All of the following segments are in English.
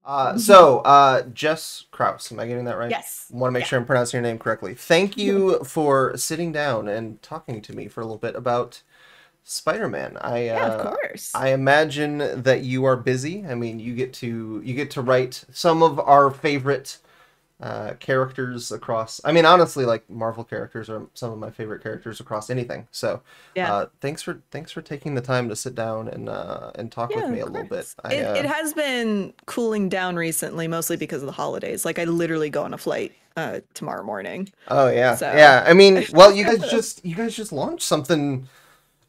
Jess Krause, am I getting that right? Yes. Want to make Yeah. sure I'm pronouncing your name correctly. Thank you for sitting down and talking to me for a little bit about Spider-Man. Yeah, of course. I imagine that you are busy. I mean, you get to write some of our favorite characters across. I mean, honestly, like Marvel characters are some of my favorite characters across anything. So, Yeah. thanks for taking the time to sit down and talk with Yeah, me of a little bit. course. It has been cooling down recently, mostly because of the holidays. Like I literally go on a flight tomorrow morning. Oh yeah, So yeah. I mean, well, you guys just launched something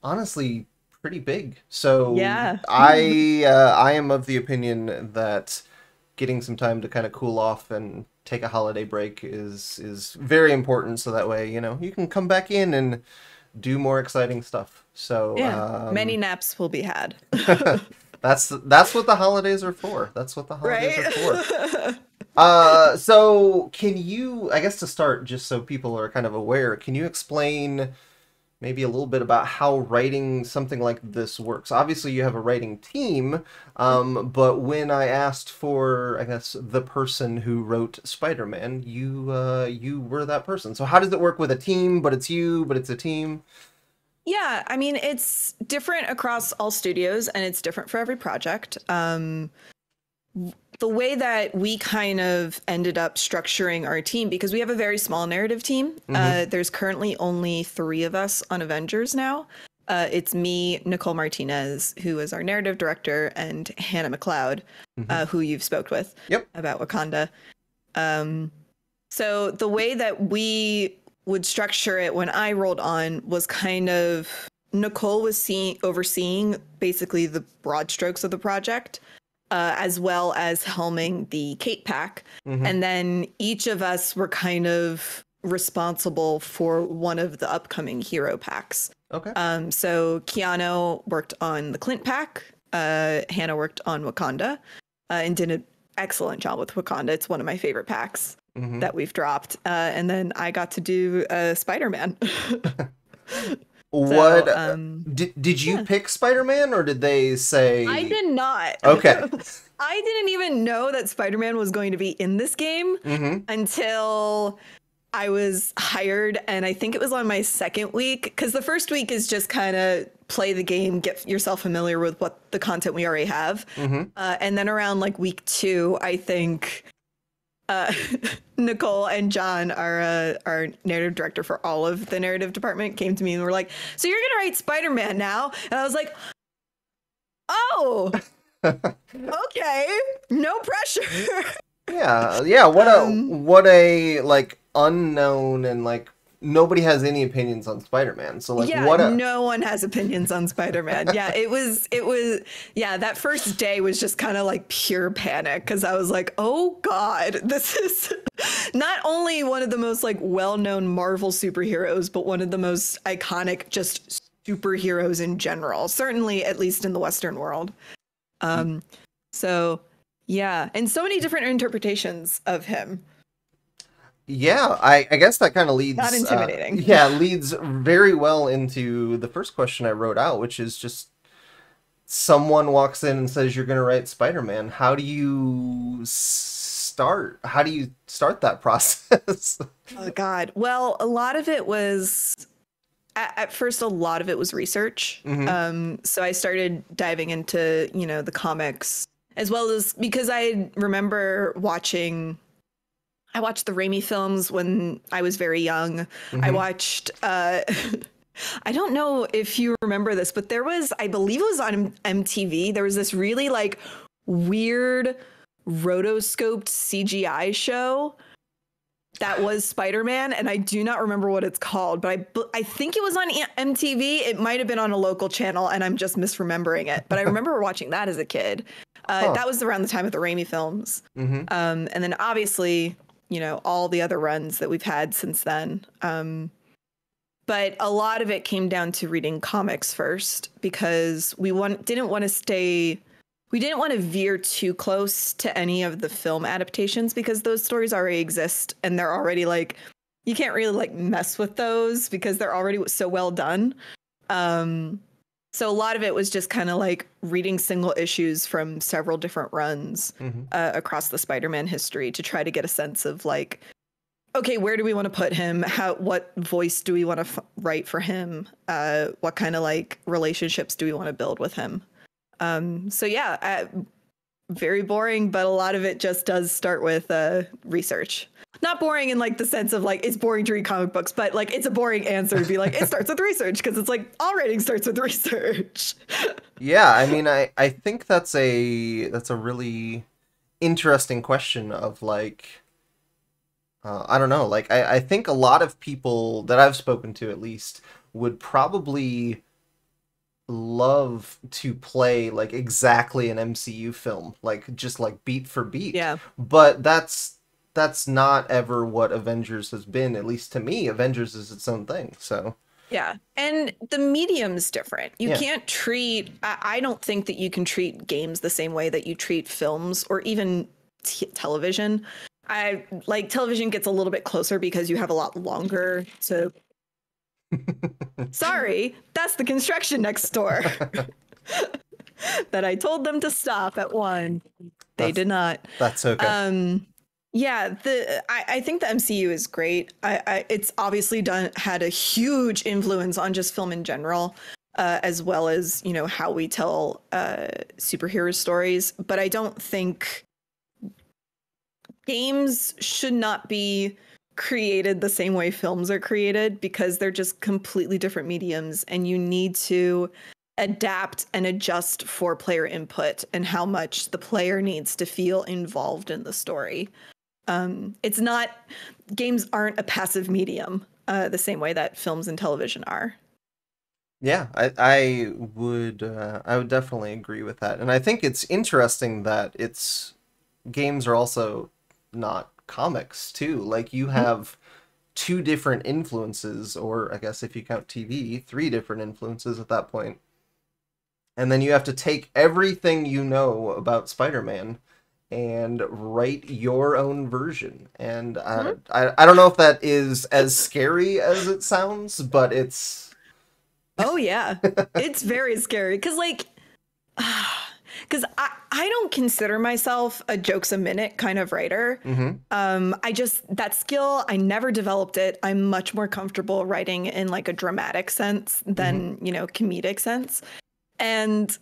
honestly pretty big. So yeah. I am of the opinion that getting some time to kind of cool off and take a holiday break is very important. So that way, you can come back in and do more exciting stuff. So Yeah. Many naps will be had. that's what the holidays are for. That's what the holidays are for. Right? So can you, I guess to start, just so people are kind of aware, can you explain maybe a little bit about how writing something like this works? Obviously, you have a writing team, but when I asked for, I guess, the person who wrote Spider-Man, you were that person. So how does it work with a team, but it's you, but it's a team? Yeah, I mean, it's different across all studios and it's different for every project. The way that we kind of ended up structuring our team, because we have a very small narrative team. Mm-hmm. There's currently only three of us on Avengers now. It's me, Nicole Martinez, who is our narrative director, and Hannah McLeod, Mm-hmm. who you've spoke with Yep. about Wakanda. So the way that we would structure it when I rolled on was kind of Nicole was overseeing basically the broad strokes of the project, as well as helming the Kate pack. Mm-hmm. And then each of us were kind of responsible for one of the upcoming hero packs. Okay. So Keanu worked on the Clint pack. Hannah worked on Wakanda, and did an excellent job with Wakanda. It's one of my favorite packs Mm-hmm. that we've dropped. And then I got to do Spider-Man. What So, did you yeah. pick Spider-Man or did they I say did not. okay? I didn't even know that Spider-Man was going to be in this game Mm-hmm. until I was hired. And I think it was on my second week, because the first week is just kind of play the game, get yourself familiar with what the content we already have. Mm-hmm. And then around like week two, I think uh, Nicole and John, our narrative director for all of the narrative department, came to me and were like, "So you're gonna write Spider-Man now?" And I was like, "Oh, okay, no pressure." Yeah. um, What a like unknown and like nobody has any opinions on Spider-Man. So like yeah, what a no one has opinions on Spider-Man. Yeah, it was. Yeah, that first day was just kind of like pure panic because I was like, "Oh God, this is not only one of the most like well-known Marvel superheroes, but one of the most iconic just superheroes in general. Certainly, at least in the Western world." So yeah, and so many different interpretations of him. yeah, I guess that kind of Not leads intimidating. yeah, leads very well into the first question I wrote out, which is just someone walks in and says you're going to write Spider-Man. How do you start? How do you start that process? Oh God. Well, a lot of it was at first a lot of it was research. Mm-hmm. So I started diving into, the comics, as well as because I remember I watched the Raimi films when I was very young. I Mm-hmm. watched I don't know if you remember this, but I believe it was on MTV. There was this really like weird rotoscoped CGI show that was Spider-Man, and I do not remember what it's called, but I think it was on MTV. It might have been on a local channel, and I'm just misremembering it. But I remember watching that as a kid. Huh. That was around the time of the Raimi films, Mm-hmm. and then obviously, all the other runs that we've had since then. But a lot of it came down to reading comics first because we didn't want to veer too close to any of the film adaptations because those stories already exist and they're already like, you can't really like mess with those because they're already so well done. So a lot of it was just kind of like reading single issues from several different runs Hmm. across the Spider-Man history to try to get a sense of like, okay, where do we want to put him? What voice do we want to write for him? What kind of like relationships do we want to build with him? So yeah, very boring, but a lot of it just does start with research. Not boring in like the sense of like it's boring to read comic books, but like it's a boring answer to be like it starts with research because it's like all writing starts with research. Yeah, I mean, I think that's a really interesting question of like, I don't know, like I think a lot of people that I've spoken to at least would probably love to play like exactly an MCU film, like just like beat for beat. Yeah. But that's not ever what Avengers has been, at least to me. Avengers is its own thing. So, Yeah. And the medium's different. You yeah. can't treat, I don't think that you can treat games the same way that you treat films or even television. I like television gets a little bit closer because you have a lot longer to. Sorry, that's the construction next door that I told them to stop at 1. They That's did not. that's okay. Yeah, I think the MCU is great. It's obviously had a huge influence on just film in general, as well as how we tell superhero stories. But I don't think games should not be created the same way films are created because they're just completely different mediums, and you need to adapt and adjust for player input and how much the player needs to feel involved in the story. It's not games aren't a passive medium the same way that films and television are. Yeah, I would definitely agree with that. And I think it's interesting that it's games are also not comics too. Like you have two different influences, or I guess if you count TV, three different influences at that point. And then you have to take everything you know about Spider-Man and write your own version. And Mhm. I don't know if that is as scary as it sounds, but it's Oh yeah, it's very scary because like because I don't consider myself a jokes a minute kind of writer. hmm I just that skill I never developed it. I'm much more comfortable writing in like a dramatic sense hmm than comedic sense. And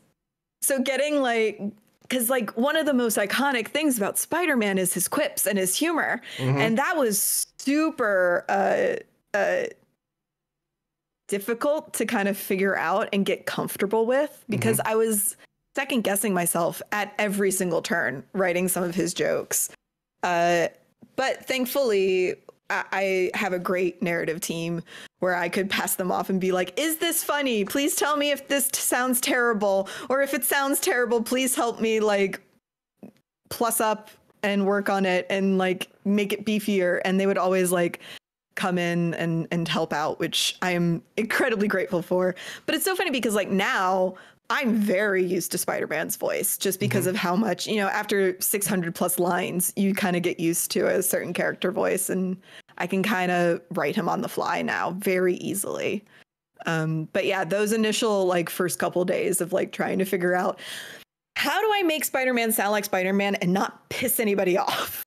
so getting like because like one of the most iconic things about Spider-Man is his quips and his humor, hmm and that was super difficult to kind of figure out and get comfortable with because hmm I was second guessing myself at every single turn writing some of his jokes. But thankfully, I have a great narrative team where I could pass them off and be like, is this funny? Please tell me if this sounds terrible. Or if it sounds terrible, please help me like plus up and work on it and like make it beefier. And they would always like come in and help out, which I am incredibly grateful for. But it's so funny because like now I'm very used to Spider-Man's voice just because hmm of how much, after 600 plus lines, you kind of get used to a certain character voice, and I can kind of write him on the fly now very easily. But yeah, those initial like first couple days of like trying to figure out how do I make Spider-Man sound like Spider-Man and not piss anybody off?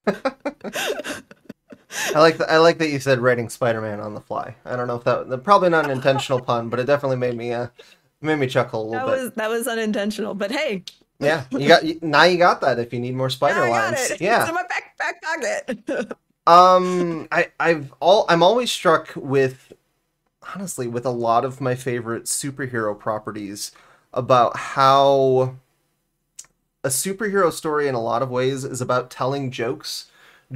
I like that you said writing Spider-Man on the fly. I don't know if probably not an intentional pun, but it definitely made me chuckle a little bit. That was unintentional, but hey, Yeah, now you got that if you need more now spider I got lines. it. It's Yeah. in my back pocket. I'm always struck with, honestly, with a lot of my favorite superhero properties about how a superhero story in a lot of ways is about telling jokes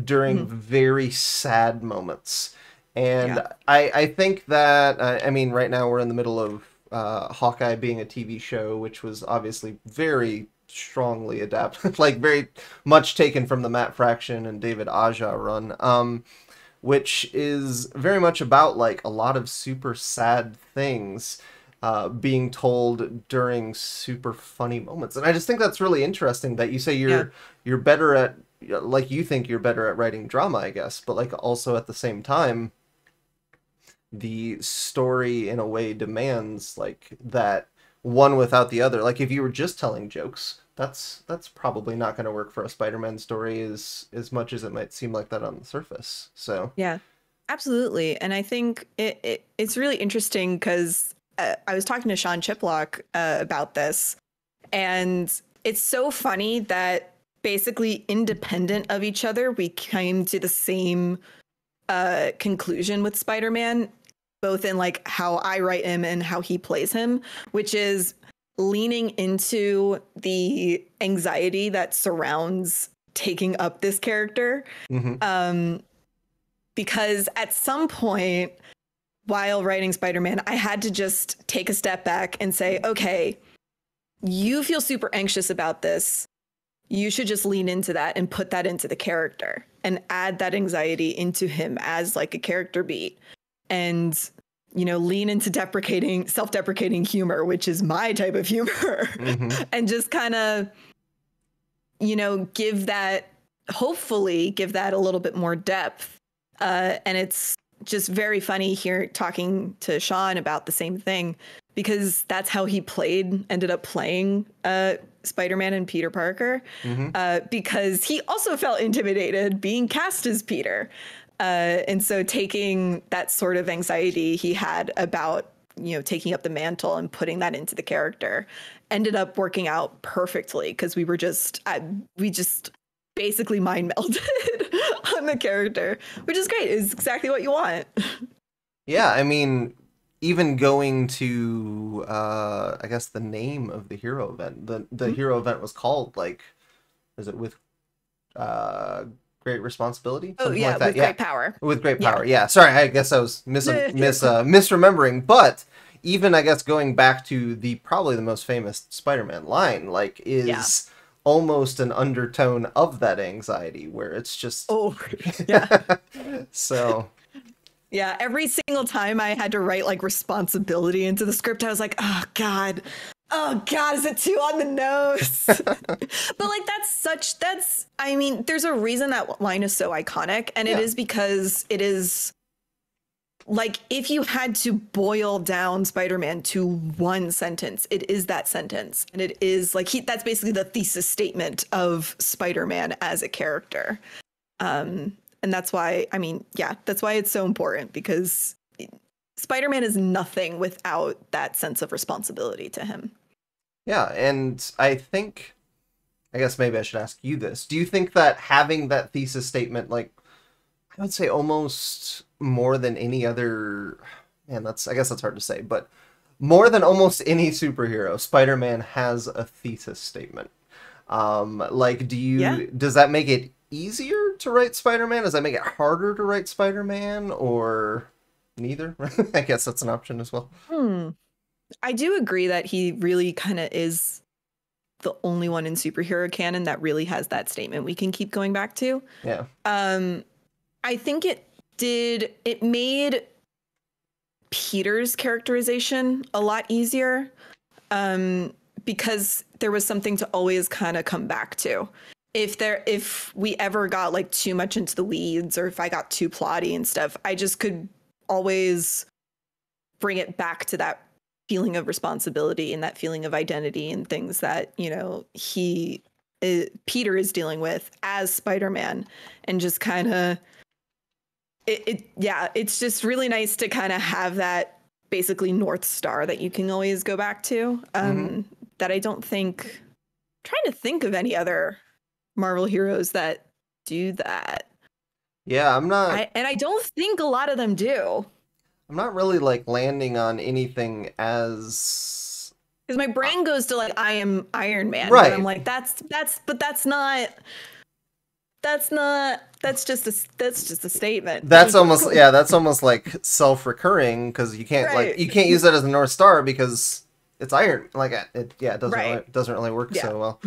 during Mhm. very sad moments. And Yeah. I think that, I mean, right now we're in the middle of Hawkeye being a TV show, which was obviously very strongly adapted, like very much taken from the Matt Fraction and David Aja run, which is very much about like a lot of super sad things being told during super funny moments. And I just think that's really interesting that you say Yeah. you're better at, like, you think you're better at writing drama, I guess, but like also at the same time the story in a way demands like that one without the other. Like if you were just telling jokes, that's probably not going to work for a Spider-Man story as much as it might seem like that on the surface. So Yeah, absolutely. And I think it's really interesting because I was talking to Sean Chiplock about this, and it's so funny that basically independent of each other, we came to the same conclusion with Spider-Man, both in like how I write him and how he plays him, which is leaning into the anxiety that surrounds taking up this character. mhm. Because at some point while writing Spider-Man, I had to just take a step back and say, okay, you feel super anxious about this. You should just lean into that and put that into the character and add that anxiety into him as like a character beat. And, you know, lean into self-deprecating humor, which is my type of humor, Mhm. and just kind of, you know, hopefully give that a little bit more depth. And it's just very funny here talking to Sean about the same thing, because that's how he ended up playing Spider-Man and Peter Parker, Mhm. because he also felt intimidated being cast as Peter. And so taking that sort of anxiety he had about, you know, taking up the mantle and putting that into the character ended up working out perfectly, because we just basically mind melded on the character, which is great. It's exactly what you want. Yeah, I mean, even going to I guess the name of the hero event. The hero event was called like, is it with uh great responsibility? Oh Something yeah, like that. with Yeah. great power. With great Yeah. power. Yeah. Sorry, I guess I was misremembering, but even I guess going back to the probably the most famous Spider-Man line, like Yeah. is almost an undertone of that anxiety where it's just Oh, yeah. so Yeah. Every single time I had to write like responsibility into the script, I was like, oh God. Oh God, is it too on the nose? But like I mean, there's a reason that line is so iconic, and it yeah. is because it is like if you had to boil down Spider-Man to one sentence, it is that sentence. And it is like that's basically the thesis statement of Spider-Man as a character. And that's why, I mean, yeah, that's why it's so important, because Spider-Man is nothing without that sense of responsibility to him. Yeah, and I guess maybe I should ask you this. Do you think that having that thesis statement, like, I would say almost more than any other, man, I guess that's hard to say, but more than almost any superhero, Spider-Man has a thesis statement. Like, Yeah. does that make it easier to write Spider-Man? Does that make it harder to write Spider-Man, or neither? I guess that's an option as well. Hmm. I do agree that he really kind of is the only one in superhero canon that really has that statement we can keep going back to. Yeah. I think it made Peter's characterization a lot easier, because there was something to always kind of come back to. If we ever got like too much into the weeds, or if I got too plotty and stuff, I just could always bring it back to that feeling of responsibility and that feeling of identity and things that, you know, Peter is dealing with as Spider-Man, and just kind of yeah, it's just really nice to kind of have that basically North Star that you can always go back to. Hmm. That I don't think, trying to think of any other Marvel heroes that do that. Yeah, I'm not. I don't think a lot of them do. I'm not really like landing on anything as Because my brain goes to like I am Iron Man, but I'm right. like but that's just a statement. That's almost like self-recurring because Right. you can't use that as a North Star because it's iron. Like it Right. doesn't really work Yeah. so well.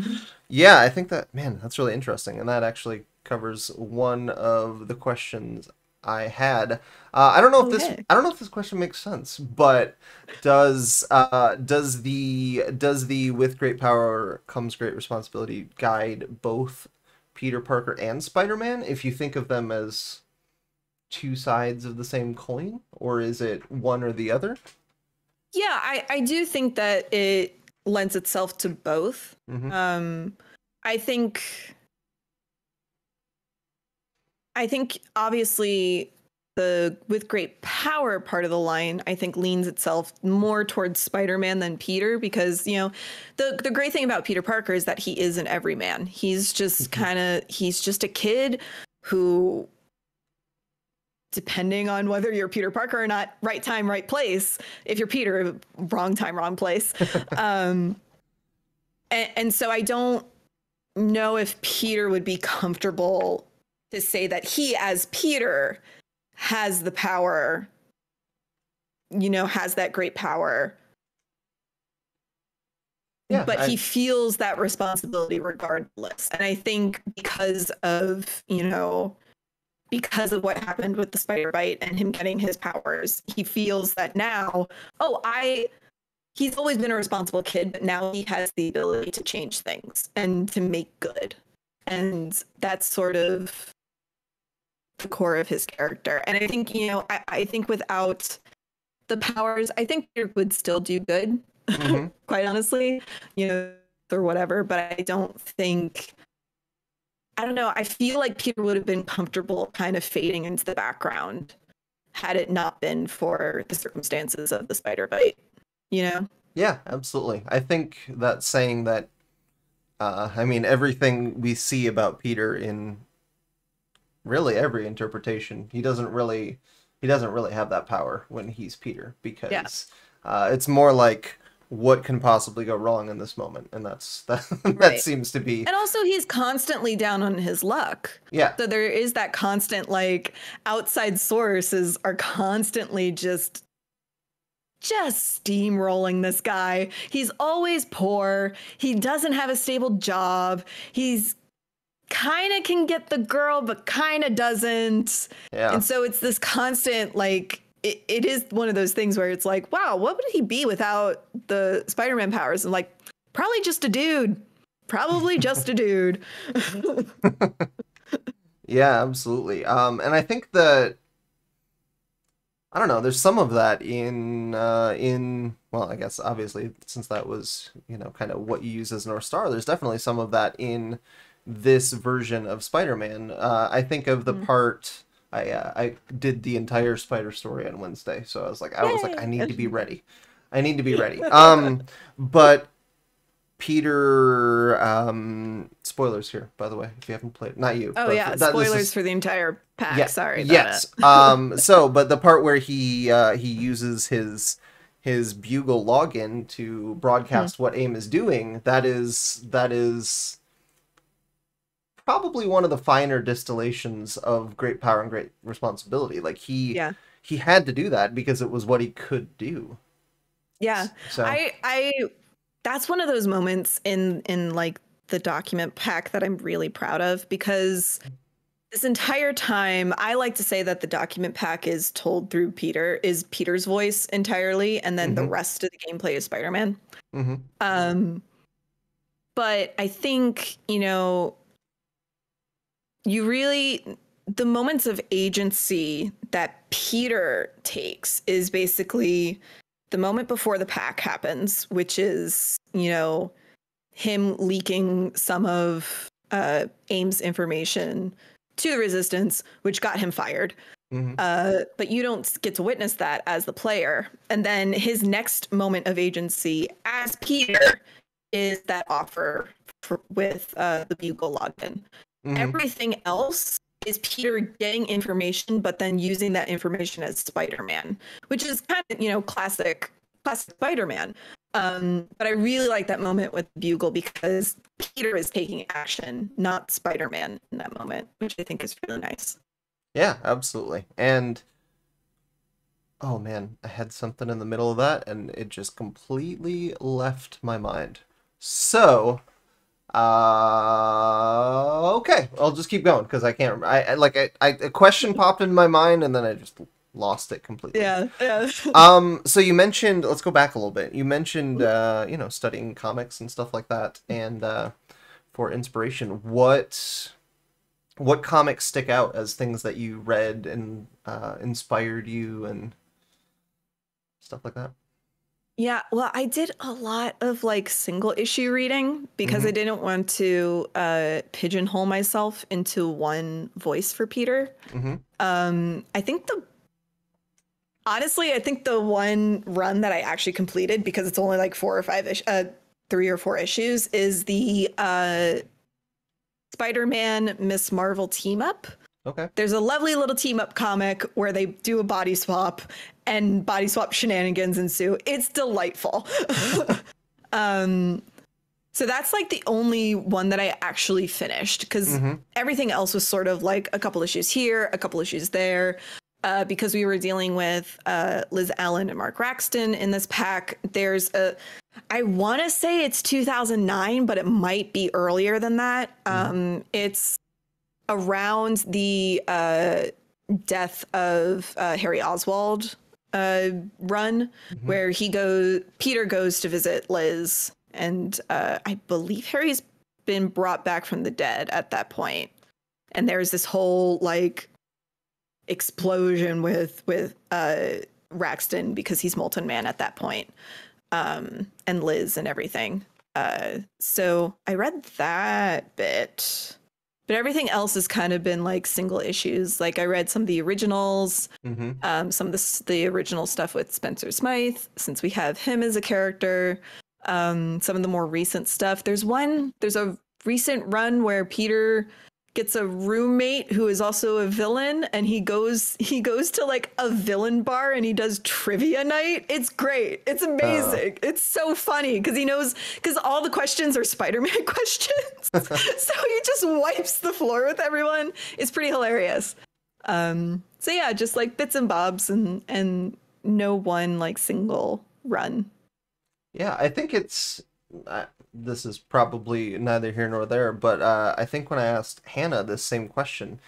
Yeah, I think that's really interesting, and that actually covers one of the questions I had. Okay. I don't know if this question makes sense, but does the with great power comes great responsibility guide both Peter Parker and Spider-Man if you think of them as two sides of the same coin, or is it one or the other? Yeah, I do think that it lends itself to both. Mm-hmm. I think obviously the with great power part of the line I think leans itself more towards Spider-Man than Peter, because the great thing about Peter Parker is that he is an everyman. He's just a kid who, depending on whether you're Peter Parker or not, right time, right place. If you're Peter, wrong time, wrong place. And so I don't know if Peter would be comfortable to say that he, as Peter, has the power, has that great power. Yeah, But he feels that responsibility regardless. And I think because of what happened with the spider bite and him getting his powers, he feels that now, he's always been a responsible kid, but now he has the ability to change things and to make good. And that's sort of the core of his character. And I think, I think without the powers, I think Peter would still do good, quite honestly, or whatever. But I don't know. I feel like Peter would have been comfortable kind of fading into the background had it not been for the circumstances of the spider bite, Yeah, absolutely. I think that saying that, I mean, everything we see about Peter in really every interpretation, he doesn't really have that power when he's Peter, because it's more like, what can possibly go wrong in this moment, and that Right. seems to be. And also, he's constantly down on his luck. Yeah. So there is that constant, like, outside sources are constantly just steamrolling this guy. He's always poor. He doesn't have a stable job. He's kind of can get the girl, but kind of doesn't. Yeah. And so it's this constant, like, it is one of those things where it's like, wow, what would he be without the Spider-Man powers? And like, probably just a dude. Probably just a dude. Yeah, absolutely. And I think that, I don't know, there's some of that in well, I guess obviously since that was, kind of what you use as North Star, there's definitely some of that in this version of Spider-Man. I think of the part, I did the entire Spider story on Wednesday, so I was like, I need to be ready. I need to be ready. But Peter, spoilers here, by the way, if you haven't played, not you. Oh yeah, spoilers for the entire pack. Yeah, Sorry about yes. So, but the part where he uses his Bugle login to broadcast what AIM is doing, that is probably one of the finer distillations of great power and great responsibility. Like he had to do that because it was what he could do. Yeah. So I that's one of those moments in like the document pack that I'm really proud of, because this entire time I like to say that the document pack is told through Peter's voice entirely, and then the rest of the gameplay is Spider-Man. But I think, the moments of agency that Peter takes is basically the moment before the pack happens, which is, him leaking some of AIM's information to the Resistance, which got him fired. But you don't get to witness that as the player. And then his next moment of agency as Peter is that offer with the Bugle login. Everything else is Peter getting information, but then using that information as Spider-Man, which is kind of, classic Spider-Man. But I really like that moment with Bugle because Peter is taking action, not Spider-Man in that moment, which I think is really nice. Yeah, absolutely. And oh man, I had something in the middle of that and it just completely left my mind. So, okay, I'll just keep going because I can't. A question popped into my mind and then I just lost it completely. Yeah. So you mentioned, let's go back a little bit. You mentioned, studying comics and stuff like that, and for inspiration, what comics stick out as things that you read and inspired you and stuff like that? Yeah, well, I did a lot of like single issue reading because I Hmm. didn't want to pigeonhole myself into one voice for Peter. Hmm. I think the honestly, I think the one run that I actually completed because it's only like 3 or 4 issues is the Spider-Man Miss Marvel team up. Okay. There's a lovely little team up comic where they do a body swap and body swap shenanigans ensue. It's delightful. So that's like the only one that I actually finished because Hmm. everything else was sort of like a couple issues here, a couple issues there. Because we were dealing with Liz Allen and Mark Raxton in this pack. I want to say it's 2009, but it might be earlier than that. Hmm. It's around the death of Harry Oswald run, Hmm. where Peter goes to visit Liz, and I believe Harry's been brought back from the dead at that point. And there's this whole like explosion with Raxton because he's Molten Man at that point, and Liz and everything. So I read that bit, but everything else has kind of been like single issues. Like I read some of the originals, Hmm. some of the original stuff with Spencer Smythe, since we have him as a character. Some of the more recent stuff. There's a recent run where Peter gets a roommate who is also a villain, and he goes to like a villain bar and he does trivia night. It's great. It's amazing. It's so funny because all the questions are Spider-Man questions. So he just wipes the floor with everyone. It's pretty hilarious. So yeah, just like bits and bobs and no one like single run. Yeah, I think this is probably neither here nor there, but I think when I asked Hannah this same question,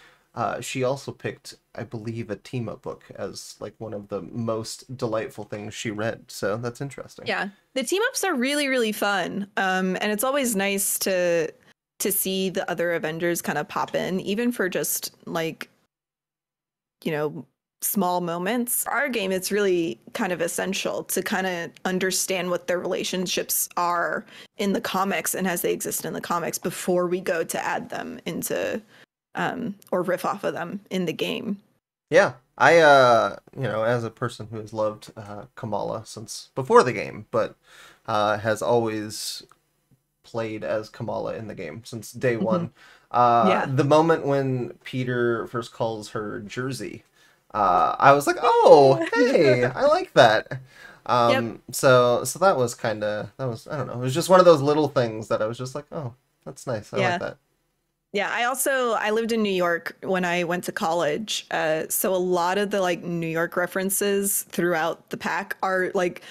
she also picked, I believe, a team-up book as like one of the most delightful things she read. So that's interesting. Yeah, the team ups are really really fun, and it's always nice to see the other Avengers kind of pop in, even for just like small moments. For our game, it's really kind of essential to kind of understand what their relationships are in the comics and as they exist in the comics before we go to add them into or riff off of them in the game. Yeah, I as a person who has loved Kamala since before the game, but has always played as Kamala in the game since day Mhm. one. Yeah. The moment when Peter first calls her Jersey, I was like, "Oh, hey, I like that." Yep. So that was I don't know. It was just one of those little things that I was just like, "Oh, that's nice. I like Yeah. that." Yeah, I lived in New York when I went to college. So a lot of the like New York references throughout the pack are like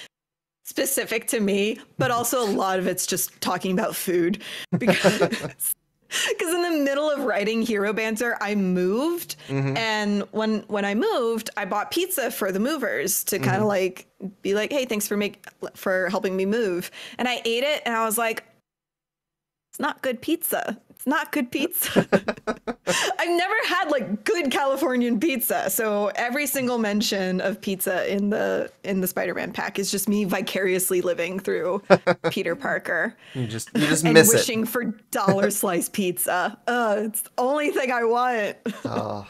specific to me, but also a lot of it's just talking about food because in the middle of writing Hero Banter, I moved, Hmm. and when I moved, I bought pizza for the movers to kind Hmm. of like be like, "Hey, thanks for helping me move." And I ate it and I was like, "It's not good pizza. It's not good pizza." I've never had like good Californian pizza. So every single mention of pizza in the Spider-Man pack is just me vicariously living through Peter Parker You just and miss it. wishing for dollar slice pizza. It's the only thing I want. Uh,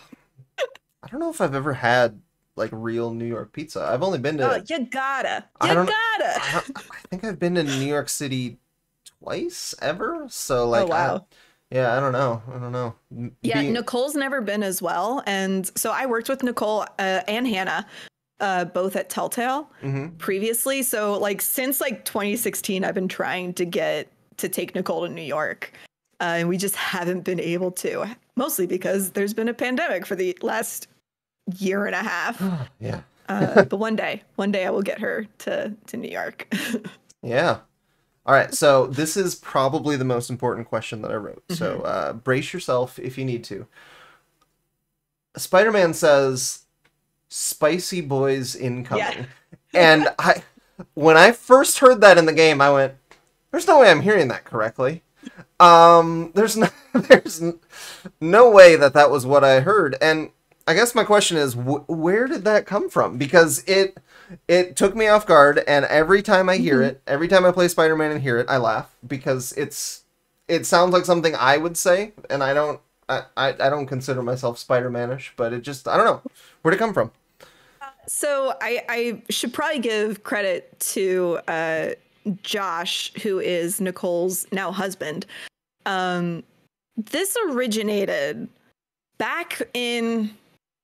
I don't know if I've ever had like real New York pizza. I've only been Oh, to you gotta. I You don't gotta. I think I've been to New York City twice ever. So Oh, like wow. yeah, I don't know. I don't know. Yeah, Being Nicole's never been as well. And so I worked with Nicole and Hannah both at Telltale hmm. previously. So like since like 2016, I've been trying to take Nicole to New York, and we just haven't been able to. Mostly because there's been a pandemic for the last year and a half. Yeah. But one day I will get her to New York. Yeah. All right, so this is probably the most important question that I wrote. So Mhm. brace yourself if you need to. Spider-Man says, "Spicy boys Yeah. incoming," and when I first heard that in the game, I went, "There's no way I'm hearing that correctly." There's no, there's no way that was what I heard, and I guess my question is, where did that come from? Because it took me off guard, and every time I hear it, every time I play Spider-Man and hear it, I laugh because it sounds like something I would say, and I don't consider myself Spider-Man-ish, but it just I don't know where'd it come from. So I should probably give credit to Josh, who is Nicole's now husband. This originated back in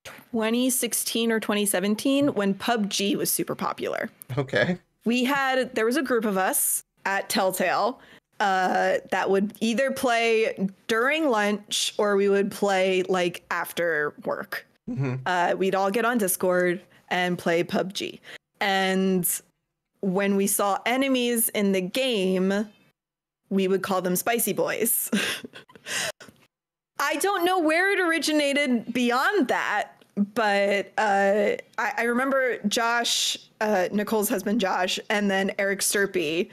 2016 or 2017 when PUBG was super popular. Okay. There was a group of us at Telltale that would either play during lunch or we would play like after work. We'd all get on Discord and play PUBG. And when we saw enemies in the game, we would call them spicy boys. I don't know where it originated beyond that, but I remember Josh, Nicole's husband Josh, and then Eric Sturpey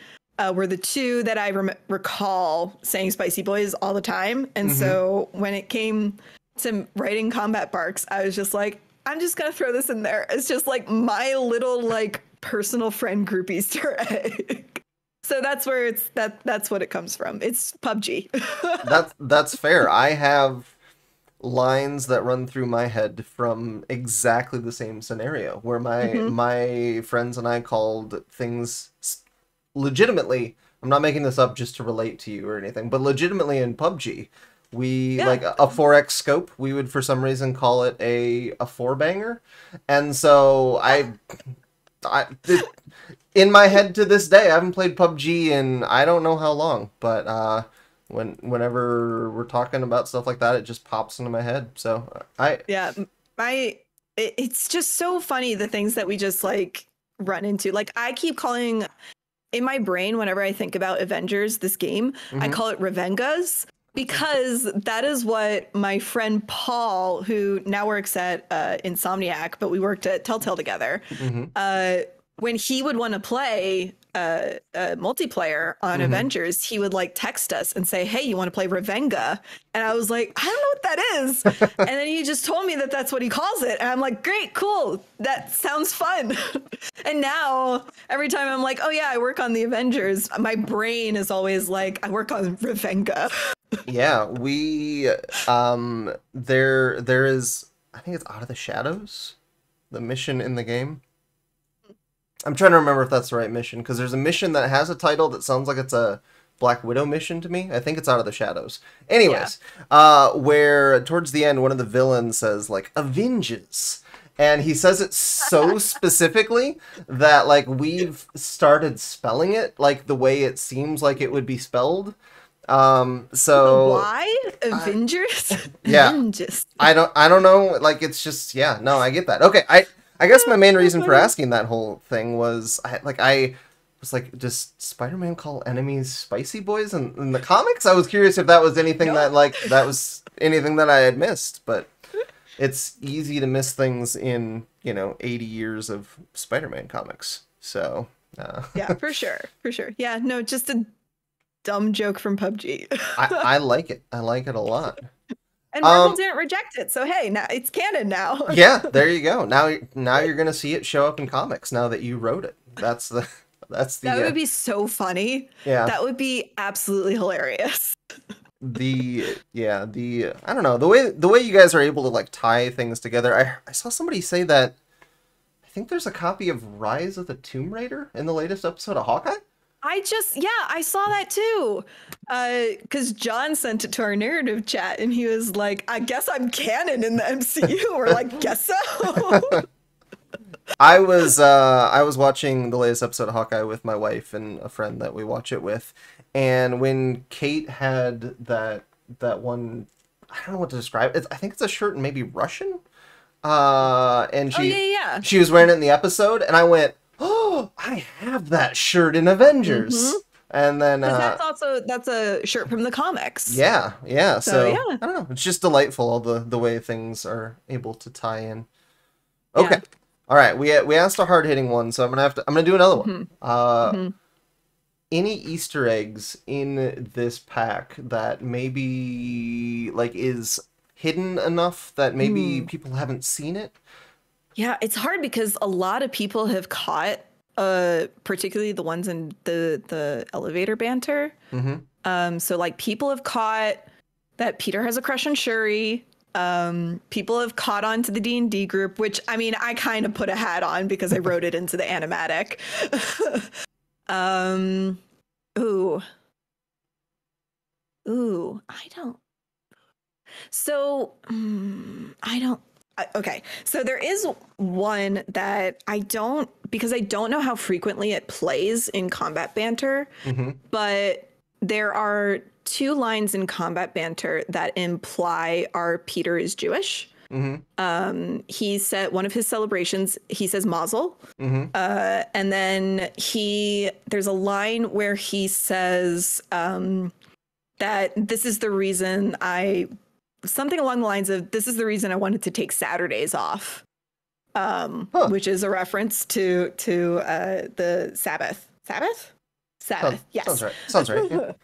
were the two that I recall saying spicy boys all the time. And so when it came to writing combat barks, I was just like, I'm just going to throw this in there. It's just like my little like personal friend group Easter egg. So that's where that's what it comes from. It's PUBG. That's fair. I have lines that run through my head from exactly the same scenario where my friends and I called things legitimately. I'm not making this up just to relate to you or anything, but legitimately in PUBG, we like a 4x scope. We would for some reason call it a four banger, and so I in my head to this day, I haven't played PUBG in I don't know how long, but whenever we're talking about stuff like that, it just pops into my head. So it's just so funny the things that we just like run into. Like I keep calling in my brain whenever I think about Avengers, this game, I call it Revengas. Because that is what my friend Paul, who now works at Insomniac, but we worked at Telltale together, when he would want to play multiplayer on Avengers, he would like text us and say, hey, you want to play Revenga? And I was like, I don't know what that is. And then he just told me that that's what he calls it. And I'm like, great, cool. That sounds fun. And now every time I'm like, oh yeah, I work on the Avengers, my brain is always like, I work on Revenga. Yeah, we there is, I think it's Out of the Shadows, the mission in the game. I'm trying to remember if that's the right mission, because there's a mission that has a title that sounds like it's a Black Widow mission to me. I think it's Out of the Shadows. Anyways, where towards the end one of the villains says like Avengers, and he says it so specifically that like we've started spelling it like the way it seems like it would be spelled. So why Avengers? Yeah, Avengers. I don't know. Like it's just no, I get that. Okay, I guess my main reason for asking that whole thing was I was like, does Spider-Man call enemies spicy boys in the comics? I was curious if that was anything that was anything that I had missed, but it's easy to miss things in 80 years of Spider-Man comics. So yeah, for sure. Yeah, no, just a dumb joke from PUBG. I like it. I like it a lot. And Marvel didn't reject it, so hey, now it's canon now. Yeah, there you go. Now you're gonna see it show up in comics now that you wrote it. That's the. That would be so funny. Yeah, that would be absolutely hilarious. I don't know, the way you guys are able to like tie things together. I saw somebody say that I think there's a copy of Rise of the Tomb Raider in the latest episode of Hawkeye. I saw that too. Because John sent it to our narrative chat and he was like, I guess I'm canon in the MCU. We're like, guess so. I was watching the latest episode of Hawkeye with my wife and a friend that we watch it with, and when Kate had that one, I don't know what to describe it. I think it's a shirt in maybe Russian. And she was wearing it in the episode, and I went, oh, I have that shirt in Avengers. And then that's a shirt from the comics. Yeah. So I don't know. It's just delightful all the way things are able to tie in. Okay. Yeah. All right. We asked a hard-hitting one, so I'm gonna do another one. Any Easter eggs in this pack that maybe like is hidden enough that maybe people haven't seen it? Yeah, it's hard because a lot of people have caught, particularly the ones in the elevator banter. So like people have caught that Peter has a crush on Shuri. People have caught on to the D&D group, which I mean, I kind of put a hat on because I wrote it into the animatic. Ooh, I don't. So I don't. Okay, so there is one that I don't, because I don't know how frequently it plays in combat banter, but there are two lines in combat banter that imply our Peter is Jewish. He said one of his celebrations, he says Mazel. And then there's a line where he says that this is the reason something along the lines of, this is the reason I wanted to take Saturdays off, which is a reference to the Sabbath. Yes. Sounds right.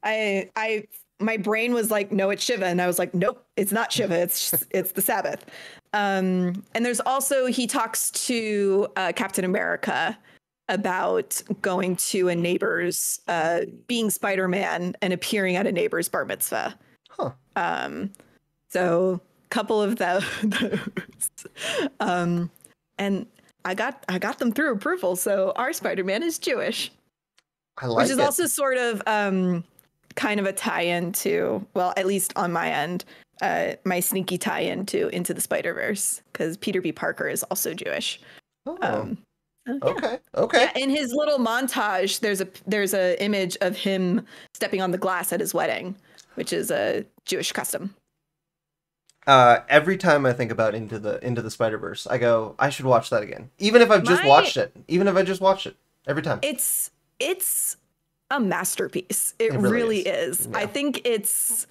Yeah. My brain was like, no, it's Shiva. And I was like, nope, it's not Shiva. It's the Sabbath. And there's also, he talks to Captain America about going to a neighbor's, being Spider-Man and appearing at a neighbor's bar mitzvah. So a couple of those. And I got them through approval. So our Spider-Man is Jewish. I like it. Which is also sort of kind of a tie-in to, well, at least on my end, my sneaky tie-in to Into the Spider-Verse, because Peter B. Parker is also Jewish. Okay. Yeah, in his little montage, there's a image of him stepping on the glass at his wedding, which is a Jewish custom. Every time I think about Into the Spider-Verse, I go, I should watch that again. Even if I've just watched it. Every time. It's a masterpiece. It really is. Yeah. I think it's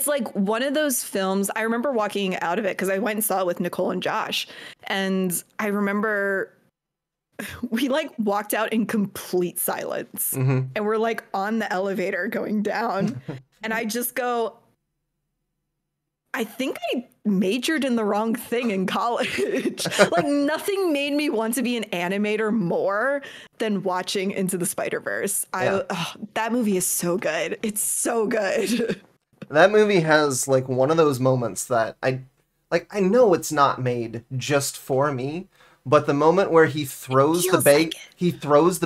like one of those films. I remember walking out of it because I went and saw it with Nicole and Josh. And I remember we like walked out in complete silence. And we're like on the elevator going down. And I just go, I think I majored in the wrong thing in college. Like nothing made me want to be an animator more than watching Into the Spider-Verse. That movie is so good. It's so good. That movie has like one of those moments that I know it's not made just for me, but the moment where he throws the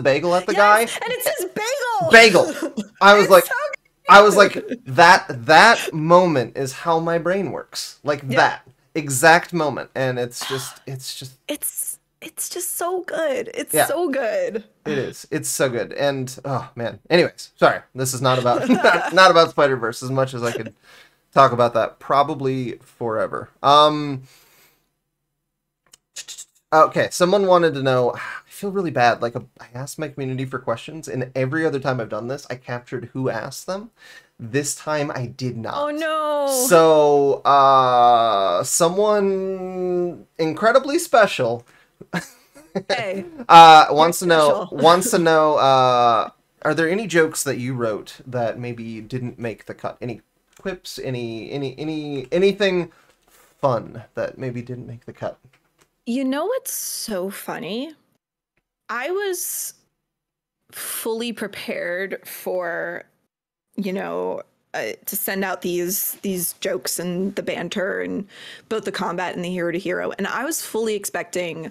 bagel at the guy, and it says bagel. Bagel. I was like, that moment is how my brain works. Like that exact moment. And it's just so good. It's so good. It is. It's so good. And oh man. Anyways, sorry. This is not about not about Spider-Verse as much as I could talk about that probably forever. Okay, someone wanted to know, I feel really bad. Like, I asked my community for questions, and every other time I've done this, I captured who asked them. This time I did not. Oh no. So, someone incredibly special hey, wants to know, are there any jokes that you wrote that maybe didn't make the cut? Any quips, anything fun that maybe didn't make the cut? You know what's so funny? I was fully prepared for, to send out these jokes and the banter and both the combat and the hero to hero. And I was fully expecting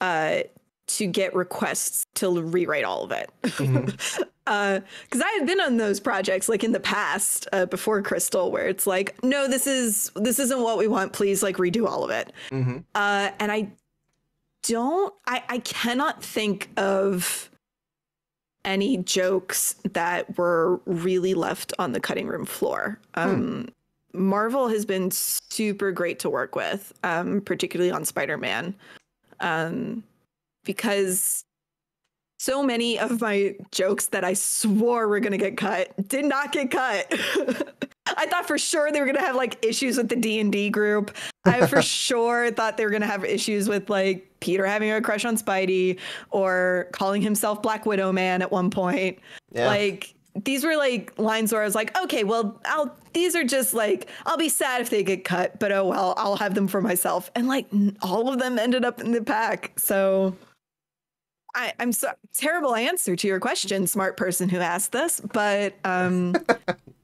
to get requests to rewrite all of it. Because I had been on those projects like in the past before Crystal, where it's like, no, this isn't what we want. Please, like, redo all of it. And I cannot think of any jokes that were really left on the cutting room floor. Marvel has been super great to work with, particularly on Spider-Man, because so many of my jokes that I swore were going to get cut did not get cut. I thought for sure they were going to have like issues with the D&D group. I for sure thought they were going to have issues with like Peter having a crush on Spidey or calling himself Black Widow Man at one point. Yeah. Like these were like lines where I was like, okay, well, these are just like, I'll be sad if they get cut, but oh well, I'll have them for myself. And like all of them ended up in the pack. So I'm so terrible answer to your question, smart person who asked this, but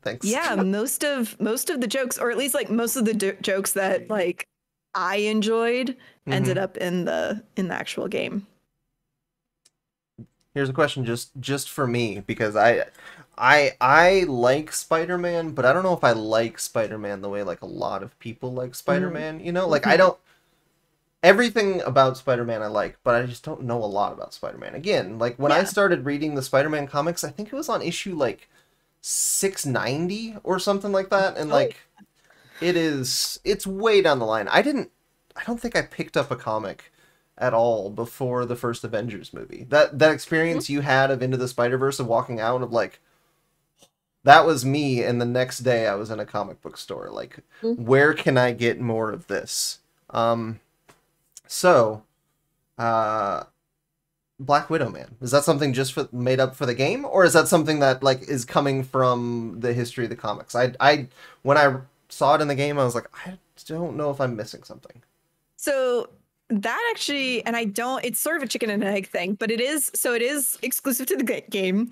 Thanks. yeah, most of the jokes, or at least like most of the jokes that like I enjoyed ended up in the actual game. Here's a question just for me, because I like Spider-Man, but I don't know if I like Spider-Man the way like a lot of people like Spider-Man, you know? Like I don't everything about Spider-Man I like, but I just don't know a lot about Spider-Man. Again, like when I started reading the Spider-Man comics, I think it was on issue like 690 or something like that, and like it's way down the line. I don't think I picked up a comic at all before the first Avengers movie. That experience you had of Into the Spider-Verse, of walking out of like, that was me, and the next day I was in a comic book store. Like, where can I get more of this? So, Black Widow Man, is that something just made up for the game, or is that something that like is coming from the history of the comics? I when I saw it in the game, I was like, I don't know if I'm missing something. So that actually, and I don't, it's sort of a chicken and egg thing, but it is exclusive to the game.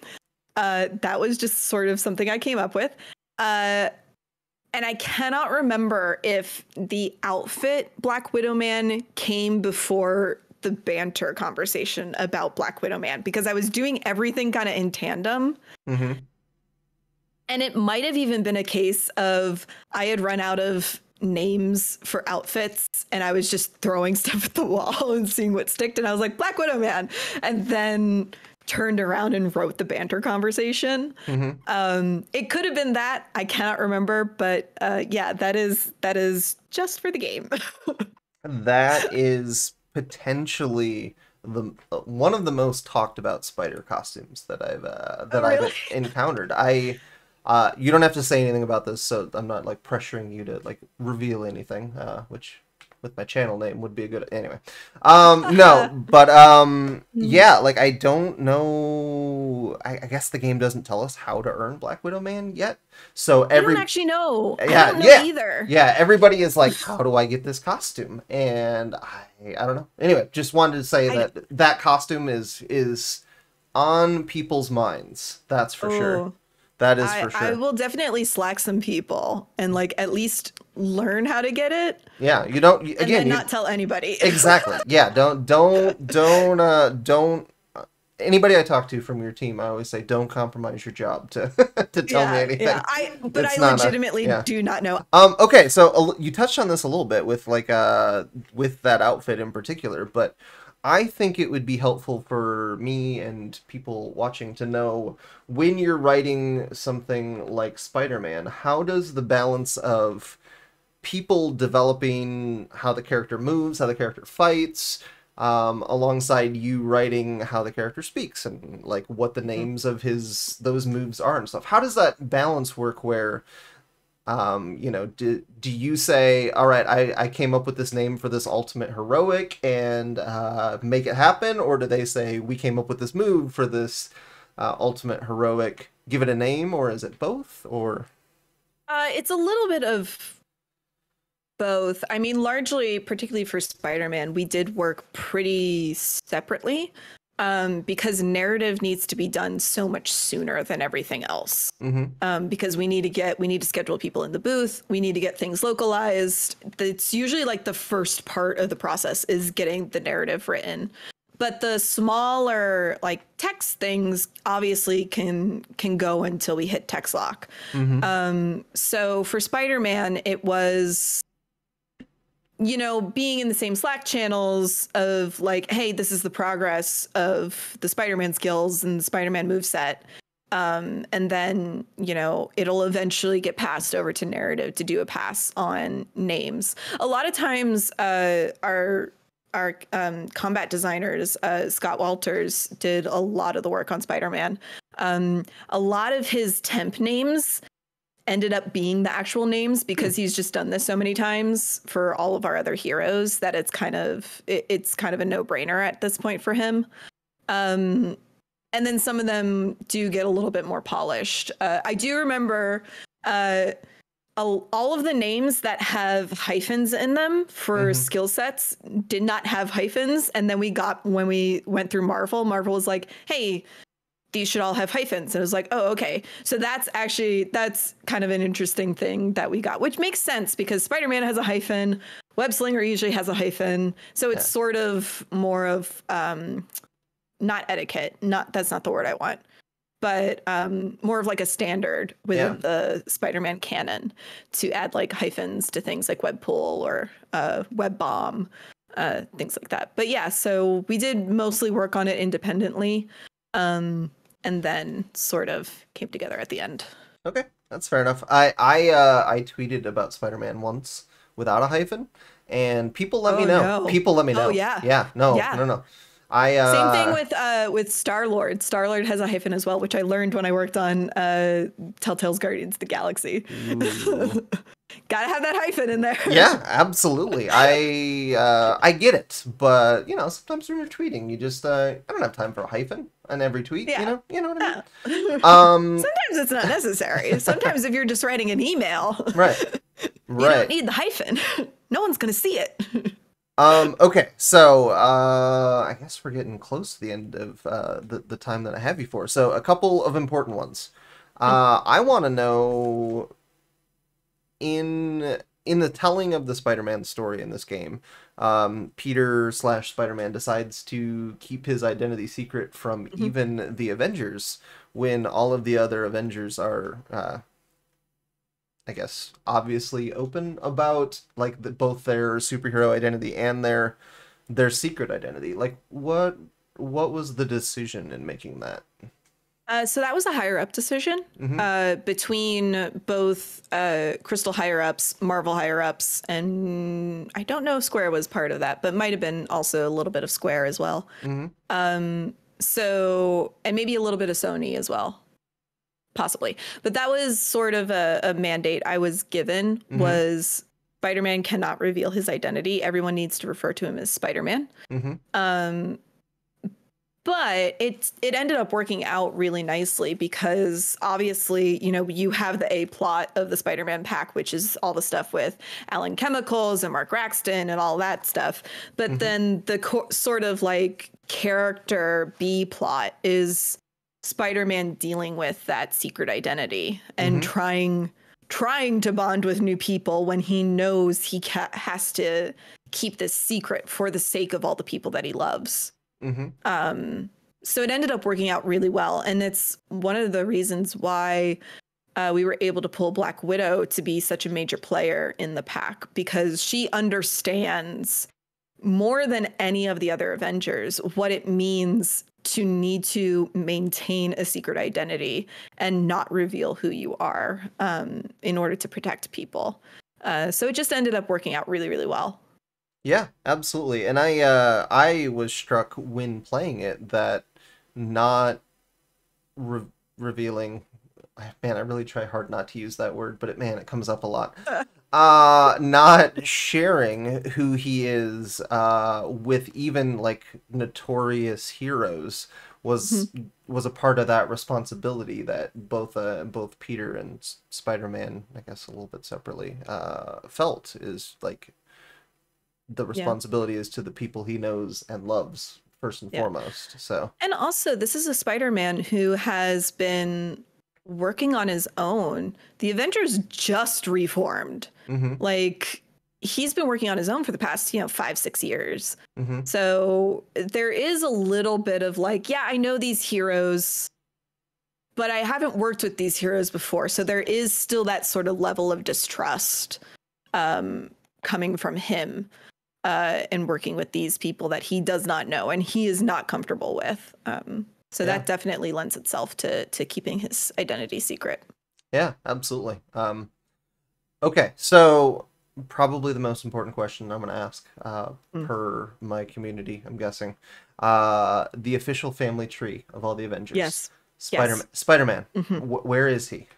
That was just sort of something I came up with. And I cannot remember if the outfit Black Widow Man came before the banter conversation about Black Widow Man, because I was doing everything kind of in tandem. And it might have even been a case of I had run out of names for outfits and I was just throwing stuff at the wall and seeing what sticked, and I was like, Black Widow Man, and then turned around and wrote the banter conversation. It could have been that, I cannot remember, but yeah, that is just for the game. That is potentially the one of the most talked about spider costumes that I've encountered. You don't have to say anything about this, so I'm not like pressuring you to like reveal anything, which with my channel name would be a good anyway. No, but yeah, like I don't know. I guess the game doesn't tell us how to earn Black Widow Man yet. So I don't actually know. Yeah, I don't know either. Yeah, everybody is like, how do I get this costume? And I don't know. Anyway, just wanted to say that costume is on people's minds. That's for sure. That is for sure. I will definitely Slack some people and like at least learn how to get it. Yeah, you don't again, and then not tell anybody. Exactly. Yeah, don't anybody I talk to from your team, I always say don't compromise your job to tell me anything. Yeah, I legitimately do not know. Okay, so you touched on this a little bit with like with that outfit in particular, but I think it would be helpful for me and people watching to know, when you're writing something like Spider-Man, how does the balance of people developing how the character moves, how the character fights, alongside you writing how the character speaks and like what the names of those moves are and stuff. How does that balance work where you know, do you say, all right, I came up with this name for this ultimate heroic and make it happen, or do they say we came up with this move for this ultimate heroic, give it a name, or is it both? Or it's a little bit of both. I mean, largely, particularly for Spider-Man, we did work pretty separately. Because narrative needs to be done so much sooner than everything else. Because we need to schedule people in the booth. We need to get things localized. It's usually like the first part of the process is getting the narrative written. But the smaller like text things obviously can go until we hit text lock. So for Spider-Man, it was, you know, being in the same Slack channels of like, hey, this is the progress of the Spider-Man skills and the Spider-Man moveset. And then, you know, it'll eventually get passed over to narrative to do a pass on names. A lot of times our combat designers, Scott Walters, did a lot of the work on Spider-Man. A lot of his temp names ended up being the actual names because he's just done this so many times for all of our other heroes that it's kind of a no-brainer at this point for him. And then some of them do get a little bit more polished. I do remember all of the names that have hyphens in them for skill sets did not have hyphens. And then when we went through Marvel was like, hey, these should all have hyphens. And it was like, oh, okay. So that's kind of an interesting thing that we got, which makes sense because Spider-Man has a hyphen. Web Slinger usually has a hyphen. So it's sort of more of not etiquette. That's not the word I want. But more of like a standard within the Spider-Man canon to add like hyphens to things like web pool or web bomb, things like that. But yeah, so we did mostly work on it independently. And then sort of came together at the end. Okay, that's fair enough. I tweeted about Spider-Man once without a hyphen, and people let me know. No. People let me know. Oh yeah. Yeah. No. Same thing with Star-Lord. Star-Lord has a hyphen as well, which I learned when I worked on Telltale's Guardians of the Galaxy. Gotta have that hyphen in there. Yeah, absolutely. I get it, but sometimes when you're tweeting, you just I don't have time for a hyphen on every tweet. Yeah. You know what I mean? Sometimes it's not necessary. Sometimes if you're just writing an email, right, you don't need the hyphen. No one's gonna see it. Okay, so I guess we're getting close to the end of the time that I have you for. So a couple of important ones. I want to know in the telling of the Spider-Man story in this game, Peter/Spider-Man decides to keep his identity secret from even the Avengers when all of the other Avengers are I guess obviously open about like both their superhero identity and their secret identity. Like what was the decision in making that? So that was a higher up decision between both Crystal higher ups, Marvel higher ups, and I don't know if Square was part of that, but might have been also a little bit of Square as well. So, and maybe a little bit of Sony as well, possibly. But that was sort of a mandate I was given was Spider-Man cannot reveal his identity. Everyone needs to refer to him as Spider-Man. But it ended up working out really nicely because obviously, you have the A plot of the Spider-Man pack, which is all the stuff with Alan Chemicals and Mark Raxton and all that stuff. But then the sort of like character B plot is Spider-Man dealing with that secret identity and trying to bond with new people when he knows he has to keep this secret for the sake of all the people that he loves. So it ended up working out really well. And it's one of the reasons why we were able to pull Black Widow to be such a major player in the pack, because she understands more than any of the other Avengers what it means to need to maintain a secret identity and not reveal who you are in order to protect people. So it just ended up working out really, really well. Yeah, absolutely. And I was struck when playing it that not revealing, man, I really try hard not to use that word, but it comes up a lot. Not sharing who he is with even like notorious heroes was a part of that responsibility that both Peter and Spider-Man, I guess a little bit separately, felt is like the responsibility is to the people he knows and loves first and foremost. So, and also this is a Spider-Man who has been working on his own. The Avengers just reformed. Like he's been working on his own for the past 5-6 years. So there is a little bit of like, yeah, I know these heroes, but I haven't worked with these heroes before. So there is still that sort of level of distrust coming from him. And working with these people that he does not know and he is not comfortable with. So that definitely lends itself to keeping his identity secret. Yeah, absolutely. Okay, so probably the most important question I'm going to ask per my community, I'm guessing. The official family tree of all the Avengers. Yes. Spider-Man. Where is he?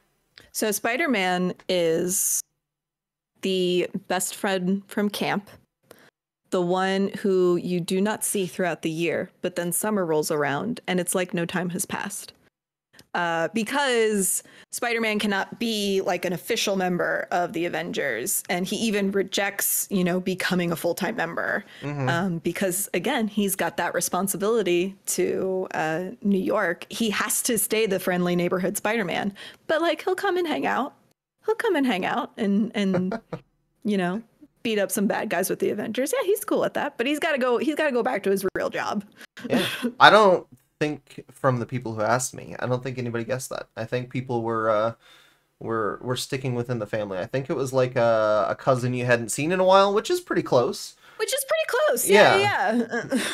So Spider-Man is the best friend from camp, the one who you do not see throughout the year, but then summer rolls around and it's like no time has passed. Because Spider-Man cannot be like an official member of the Avengers, and he even rejects, becoming a full-time member, because again, he's got that responsibility to New York. He has to stay the friendly neighborhood Spider-Man, but like he'll come and hang out. He'll come and hang out and beat up some bad guys with the Avengers. Yeah, he's cool at that, but he's got to go. He's got to go back to his real job. Yeah, I don't think from the people who asked me, I don't think anybody guessed that. I think people were sticking within the family. I think it was like a cousin you hadn't seen in a while, which is pretty close. Which is pretty close. Yeah.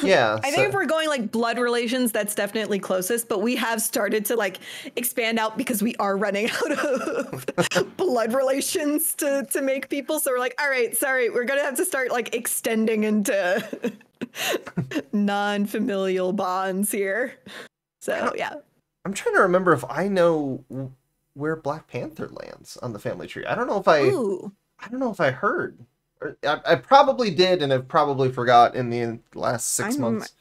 Yeah. I think if we're going like blood relations, that's definitely closest, but we have started to like expand out because we are running out of blood relations to make people. So we're like, all right, sorry, we're going to have to start like extending into non-familial bonds here. So, yeah. I'm trying to remember if I know where Black Panther lands on the family tree. I don't know if I heard. I probably did, and I've probably forgot in the last 6 months.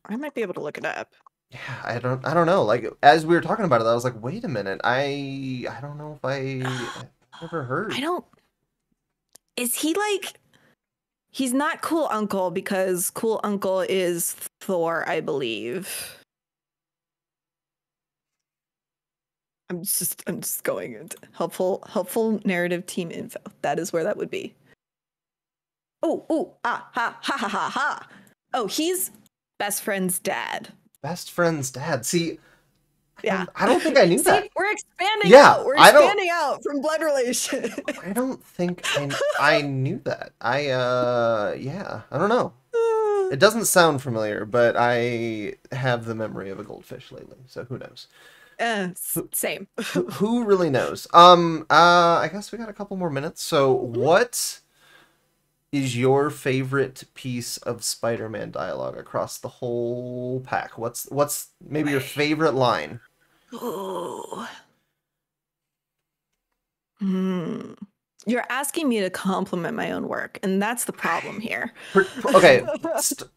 I might be able to look it up. Yeah, I don't know. Like as we were talking about it, I was like, wait a minute, I don't know if I've ever heard. Is he like? He's not Cool Uncle, because Cool Uncle is Thor, I believe. I'm just going into helpful narrative team info. That is where that would be. Ha. Oh, he's best friend's dad. Best friend's dad. See, yeah. I don't think I knew that. We're expanding out. We're expanding out from blood relation. I don't think I knew that. I don't know. It doesn't sound familiar, but I have the memory of a goldfish lately, so who knows? Same. Who really knows? I guess we got a couple more minutes. So what is your favorite piece of Spider-Man dialogue across the whole pack? What's maybe your favorite line? Oh. You're asking me to compliment my own work, and that's the problem here. Okay,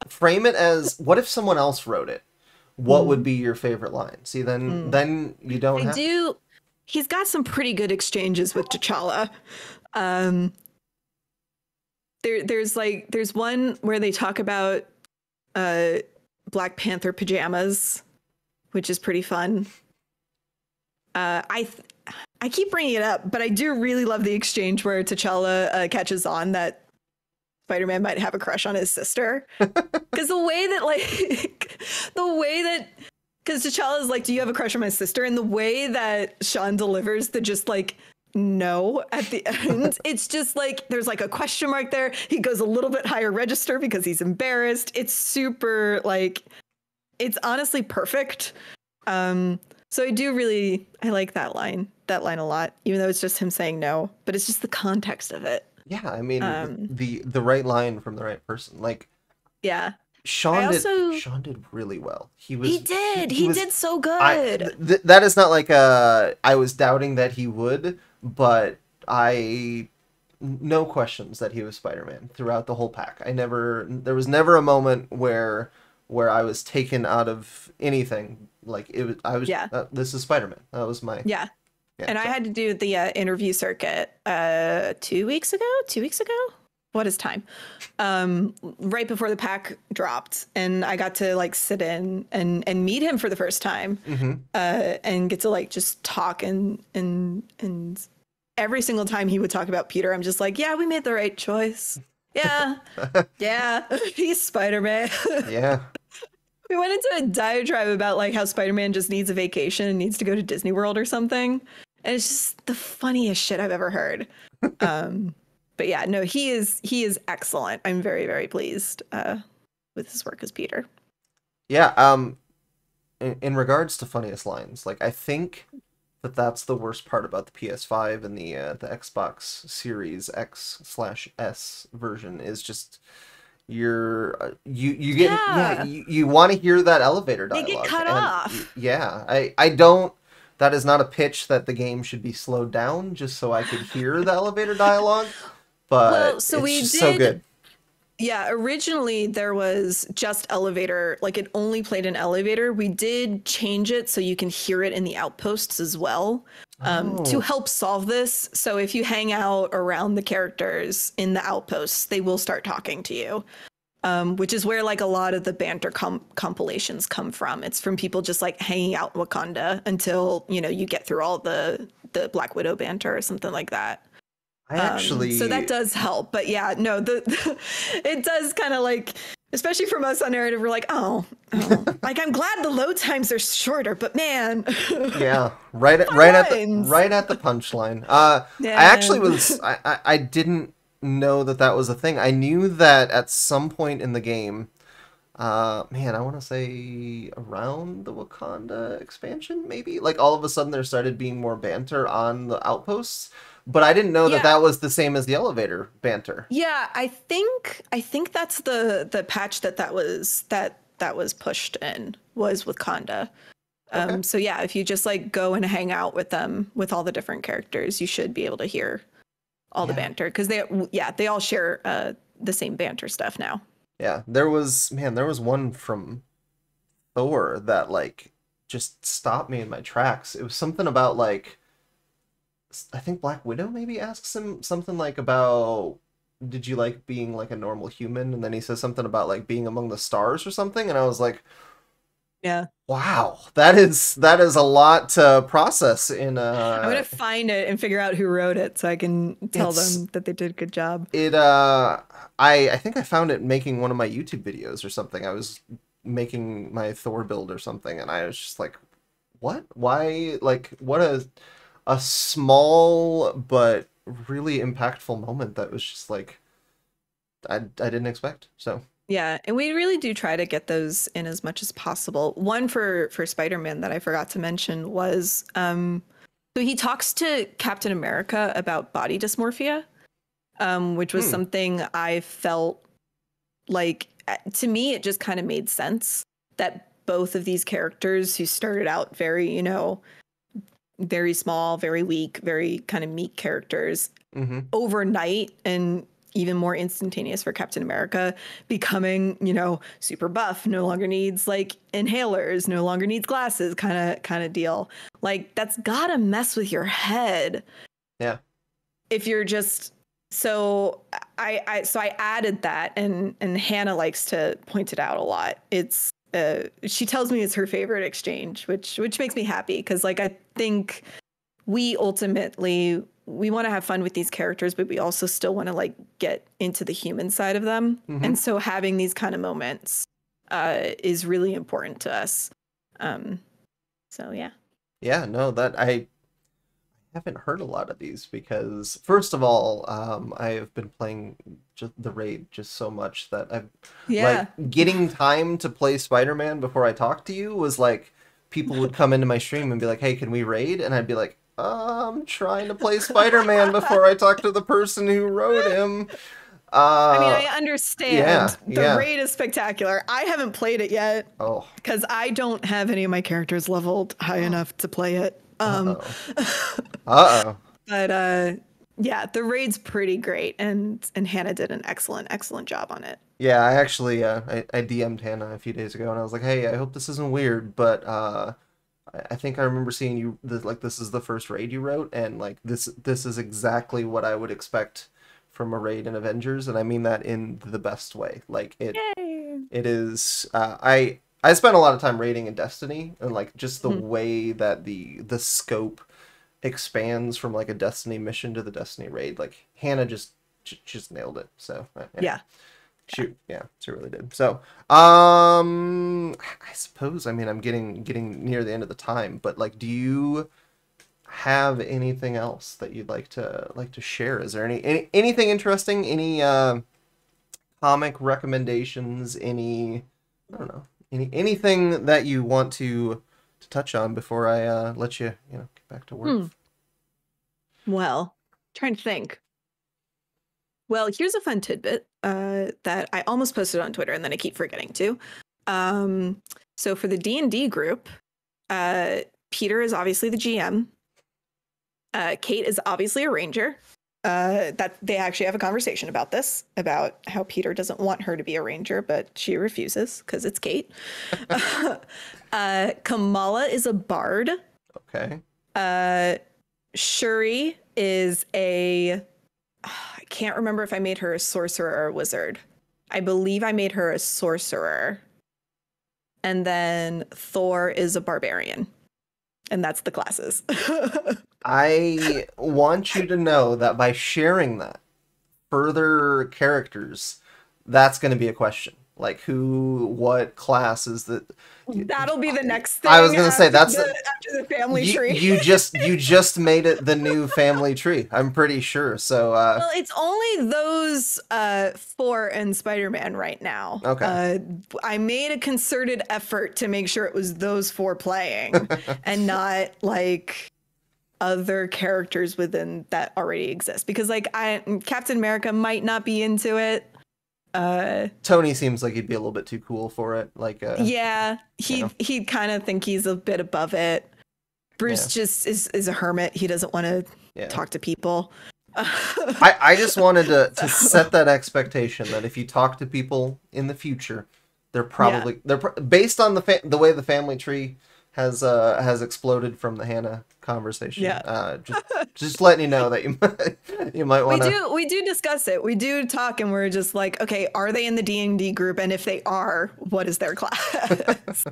frame it as, what if someone else wrote it? What would be your favorite line? See, then you don't have... He's got some pretty good exchanges with T'Challa. There's one where they talk about Black Panther pajamas, which is pretty fun. I keep bringing it up, but I do really love the exchange where T'Challa catches on that Spider-Man might have a crush on his sister. Because because T'Challa's like, do you have a crush on my sister? And the way that Sean delivers the just like, no at the end, it's just like there's like a question mark there. He goes a little bit higher register because he's embarrassed. It's super like, it's honestly perfect. So I like that line a lot, even though it's just him saying no, but it's just the context of it. Yeah, I mean, the right line from the right person. Like, yeah. Sean did really well. He did so good. That is not like I was doubting that he would, but no questions that he was Spider-Man throughout the whole pack. There was never a moment where I was taken out of anything. Like this is Spider-Man. That was my and I had to do the interview circuit 2 weeks ago. What is time? Right before the pack dropped, and I got to like sit in and meet him for the first time, and get to like just talk and every single time he would talk about Peter, I'm just like, yeah, we made the right choice. Yeah, yeah, he's Spider-Man. Yeah. We went into a diatribe about like how Spider-Man just needs a vacation and needs to go to Disney World or something, and it's just the funniest shit I've ever heard. But yeah, no, he is excellent. I'm very, very pleased with his work as Peter. Yeah. In regards to funniest lines, like I think that's the worst part about the PS5 and the Xbox Series X/S version is just you want to hear that elevator dialogue. They get cut off. Yeah, I don't. That is not a pitch that the game should be slowed down just so I could hear the elevator dialogue. But so it's so good. Yeah, originally there was just elevator, like it only played in elevator. We did change it so you can hear it in the outposts as well, to Oh, help solve this. So if you hang out around the characters in the outposts, they will start talking to you, which is where like a lot of the banter compilations come from. It's from people just like hanging out in Wakanda until, you know, you get through all the Black Widow banter or something like that. I So that actually, does help. But yeah, no, the it does kind of like, especially from us on narrative, we're like, oh, like I'm glad the load times are shorter, but man, yeah, fine lines. right at the punchline. I Yeah. actually was I didn't know that that was a thing. I knew that at some point in the game, man, I want to say around the Wakanda expansion, maybe. Like all of a sudden there started being more banter on the outposts, but I didn't know that Yeah. that was the same as the elevator banter. Yeah, I think that's the patch that was pushed in was with Conda. Okay. So yeah, if you just like go and hang out with them with all the different characters, you should be able to hear all the Yeah. banter because they all share the same banter stuff now. Yeah. There was one from Thor that like just stopped me in my tracks. It was something about like I think Black Widow maybe asks him something like about did you like being like a normal human? And then he says something about like being among the stars or something, and I was like, Yeah. wow, that is a lot to process in I'm gonna find it and figure out who wrote it so I can tell it's them that they did a good job. it I think I found it making one of my YouTube videos or something. I was making my Thor build or something, and I was just like, what? Why? Like, what a small but really impactful moment that was just like I didn't expect. So Yeah, and we really do try to get those in as much as possible. One for Spider-Man that I forgot to mention was so he talks to Captain America about body dysmorphia, which was hmm, something I felt like to me it just kind of made sense that both of these characters who started out very, you know, very small, very weak, very kind of meek characters mm-hmm, overnight and even more instantaneous for Captain America becoming, you know, super buff, no longer needs like inhalers, no longer needs glasses, kind of deal. Like that's gotta mess with your head yeah, if you're just so I added that and Hannah likes to point it out a lot. It's she tells me it's her favorite exchange, which makes me happy because like I think we ultimately we want to have fun with these characters, but we also still want to like get into the human side of them. mm-hmm, And so having these kind of moments is really important to us. Um, so yeah. yeah. No, that I haven't heard a lot of these because first of all, I have been playing just the raid just so much that I've like Yeah. getting time to play Spider-Man before I talk to you was like people would come into my stream and be like, "Hey, can we raid?" And I'd be like, I'm trying to play Spider-Man before I talk to the person who wrote him." I mean, I Yeah, understand the yeah. raid is spectacular. I haven't played it yet Oh, because I don't have any of my characters leveled high enough to play it. uh-oh. Uh-oh. But yeah, the raid's pretty great, and Hannah did an excellent job on it. Yeah, I actually I DM'd Hannah a few days ago and I was like, "Hey, I hope this isn't weird, but I think I remember seeing you like this is the first raid you wrote and like this is exactly what I would expect from a raid in Avengers and I mean that in the best way. Like Yay! it is I spent a lot of time raiding in Destiny and like just the Mhm. way that the scope expands from like a Destiny mission to the Destiny raid. Like Hannah just nailed it. So yeah. Yeah. Shoot, yeah, she really did. So, I suppose I mean I'm getting near the end of the time, but like, do you have anything else that you'd like to share? Is there anything interesting? Any comic recommendations? Any I don't know anything that you want to touch on before I let you get back to work? Hmm. Well, trying to think. Well, here's a fun tidbit that I almost posted on Twitter and then I keep forgetting to. So for the D&D group, Peter is obviously the GM. Kate is obviously a ranger. that they actually have a conversation about this, about how Peter doesn't want her to be a ranger, but she refuses because it's Kate. Kamala is a bard. Okay. Shuri is I can't remember if I made her a sorcerer or a wizard. I believe I made her a sorcerer. And then Thor is a barbarian. And that's the classes. I want you to know that by sharing that, further characters, that's going to be a question. Like what class is that? That'll be the next thing. I was going to say that's after the family tree. You just made it the new family tree. I'm pretty sure. So well, it's only those 4 in Spider-Man right now. Okay. I made a concerted effort to make sure it was those 4 playing and not like other characters within that already exist, because like Captain America might not be into it. Tony seems like he'd be a little bit too cool for it. Like, yeah, he'd kind of think he's a bit above it. Bruce just is a hermit. He doesn't want to talk to people. I just wanted to set that expectation that if you talk to people in the future, they're probably based on the way the family tree has exploded from the Hannah conversation. Yeah. Just letting you know that you might want to. We do discuss it. We do talk, and we're just like, okay, are they in the D&D group? And if they are, what is their class?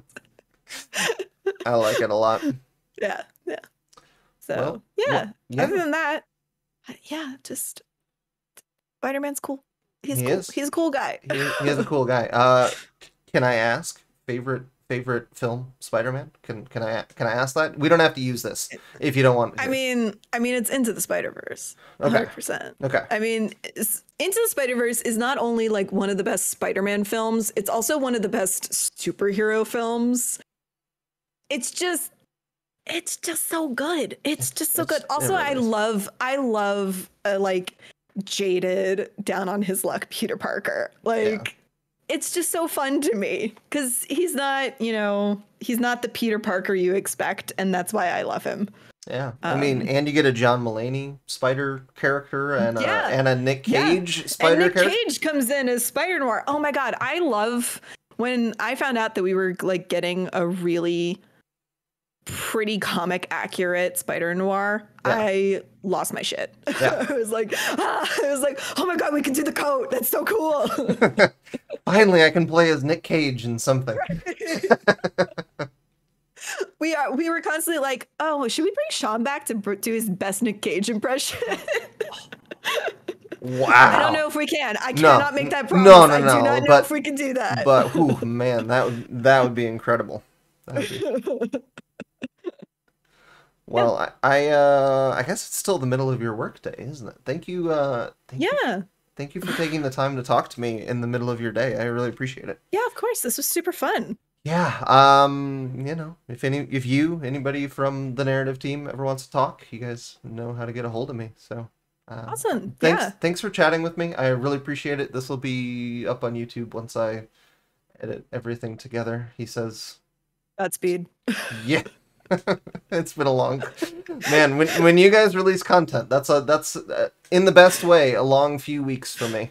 I like it a lot. Yeah. So yeah. Other than that, just Spider-Man's cool. He's cool. He's a cool guy. He is a cool guy. Can I ask favorite film Spider-Man? Can I ask that? We don't have to use this if you don't want to. I mean it's Into the Spider-Verse. Okay. 100%. Okay. I mean, Into the Spider-Verse is not only like one of the best Spider-Man films, it's also one of the best superhero films. It's just so good. It's just so good. Also, I love like jaded, down on his luck Peter Parker. Like it's just so fun to me because he's not the Peter Parker you expect, and that's why I love him. Yeah, I mean, and you get a John Mulaney Spider character and a Nick Cage Spider character. Nick Cage comes in as Spider-Noir. Oh my god, I love when I found out that we were like getting a really pretty comic accurate Spider-Noir. I lost my shit. I was like, oh my god, we can do the coat. That's so cool. Finally, I can play as Nick Cage in something. We were constantly like, oh, should we bring Sean back to do his best Nick Cage impression? Wow. I don't know if we can. I cannot make that promise. No. I do not know if we can do that. But, man, that would be incredible. Well, I guess it's still the middle of your workday, isn't it? Thank you. Thank you for taking the time to talk to me in the middle of your day. I really appreciate it. Yeah, of course. This was super fun. Yeah. If anybody from the narrative team ever wants to talk, you guys know how to get a hold of me. So awesome. Thanks for chatting with me. I really appreciate it. This will be up on YouTube once I edit everything together. He says. Godspeed. Yeah. It's been a long man. When you guys release content, that's in the best way a long few weeks for me.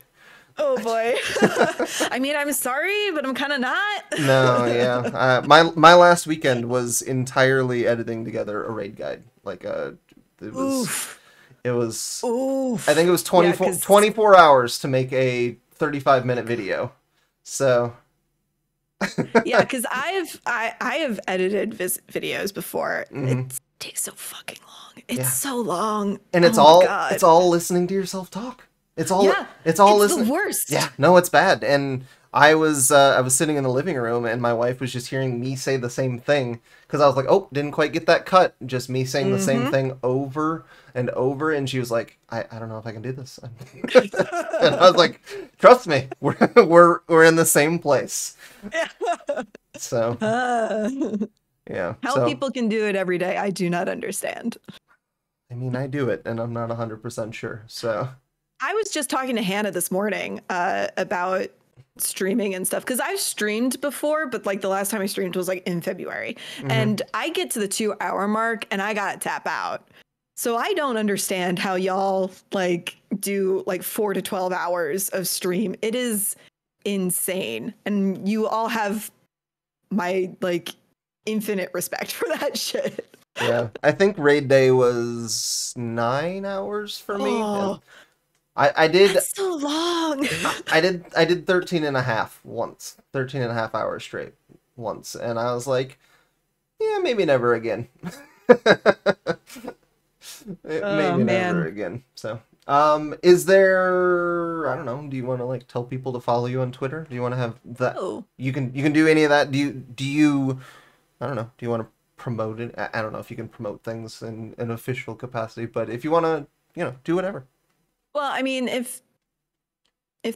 Oh boy. I mean, I'm sorry, but I'm kind of not. No, yeah. My last weekend was entirely editing together a raid guide. Like it was. Oof. I think it was 24 hours to make a 35-minute video. So. Yeah, because I have edited videos before. Mm-hmm. It takes so fucking long. It's so long, and it's all listening to yourself talk. It's all listening. The worst. Yeah, no, it's bad. And I was sitting in the living room, and my wife was just hearing me say the same thing because I was like, oh, didn't quite get that cut. Just me saying the same thing over and over, and she was like, I don't know if I can do this. And I was like, trust me, we're in the same place. So yeah, how people can do it every day, I do not understand. I mean, I do it, and I'm not 100% sure. So I was just talking to Hannah this morning about streaming and stuff, because I've streamed before, but like the last time I streamed was like in February, and I get to the 2-hour mark and I gotta tap out. So I don't understand how y'all like do like 4 to 12 hours of stream. It is insane. And you all have my like infinite respect for that shit. Yeah, I think raid day was 9 hours for me, and Oh, I did that's so long. I did 13 and a half once, 13 and a half hours straight once, and I was like, yeah, maybe never again. Oh Maybe never man. again. So, is there, I don't know, do you want to like tell people to follow you on Twitter? Do you want to have that? Oh. You can do any of that. Do you I don't know, do you want to promote it? I don't know if you can promote things in an official capacity, but if you want to, do whatever. Well, I mean, if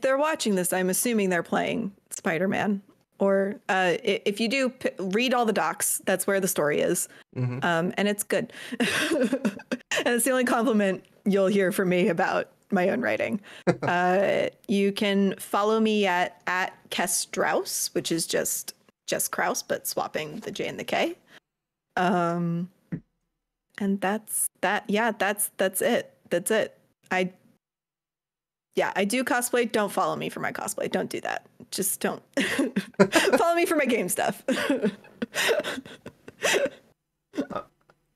they're watching this, I'm assuming they're playing Spider-Man. Or if you do, read all the docs. That's where the story is, Hmm. and it's good. And it's the only compliment you'll hear from me about my own writing. You can follow me at Jess Strauss, which is just Jess Krause, but swapping the J and the K. Um, and that's that. Yeah, that's it. That's it. I I do cosplay. Don't follow me for my cosplay. Don't do that. Just don't. Follow me for my game stuff.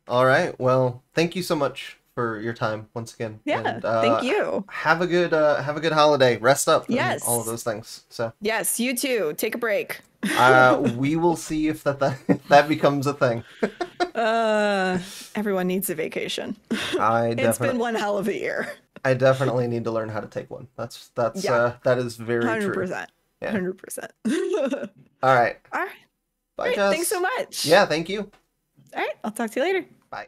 All right. Well, thank you so much for your time once again, Yeah, and thank you. have a good holiday. Rest up and all of Yes. those things. So, Yes, you too. Take a break. we will see if if that becomes a thing. uh, Everyone needs a vacation. I It's been definitely one hell of a year. I definitely need to learn how to take one. Yeah, That is very true. 100%. Yeah. 100%. All All right. right. Bye, Great. Thanks so Jess. much. Yeah, thank you. All right. I'll talk to you later. Bye.